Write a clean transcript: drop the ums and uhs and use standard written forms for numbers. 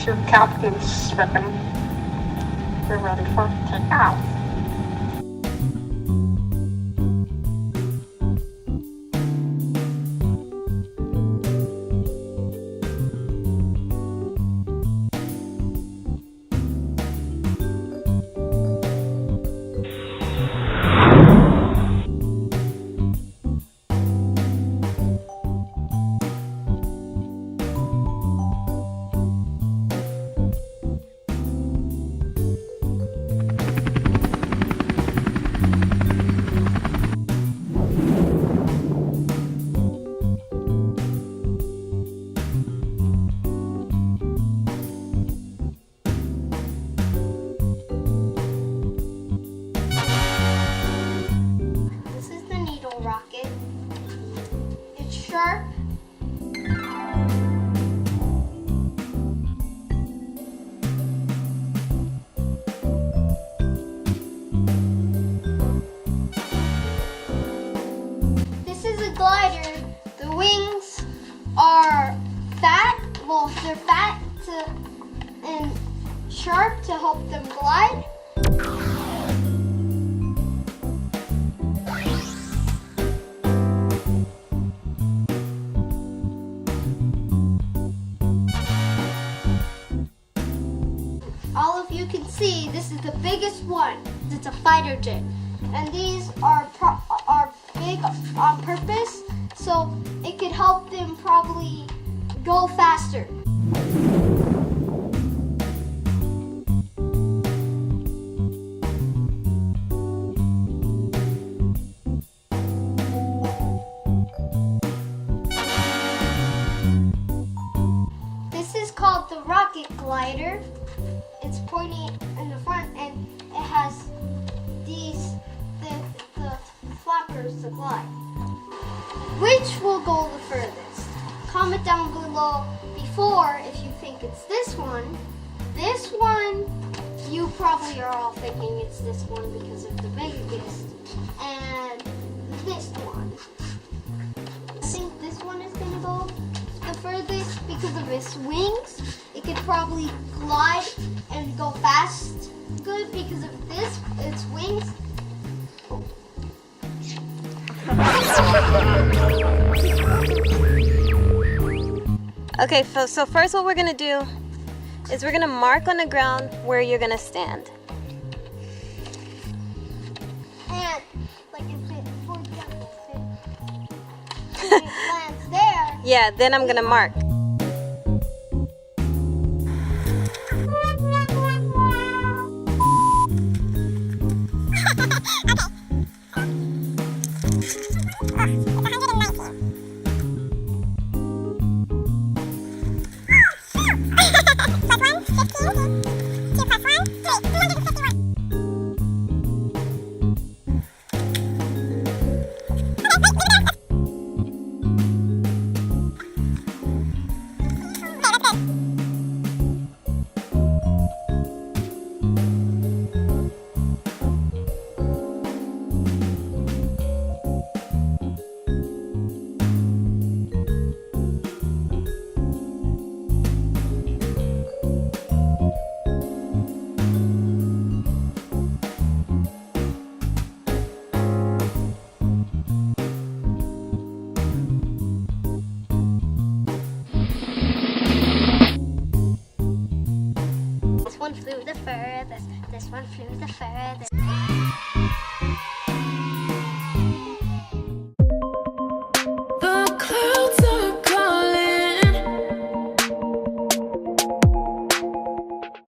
Here's your captain's weapon. We're ready for takeoff. Rocket. It's sharp. This is a glider. The wings are fat. Well, they're fat and sharp to help them glide. All of you can see this is the biggest one. It's a fighter jet, and these are big on purpose, so it could help them probably go faster. This is called the rocket glider. It's pointy in the front, and it has the flappers to glide. Which will go the furthest? Comment down below before if you think it's this one. This one, you probably are all thinking it's this one because of the biggest. And this one. I think this one is gonna go the furthest because of its wings. It could probably glide and go fast good because of this, its wings. Okay, so first what we're gonna do is we're gonna mark on the ground where you're gonna stand. And like if it, for example, if it lands there. Yeah, then I'm gonna mark. This one flew the furthest.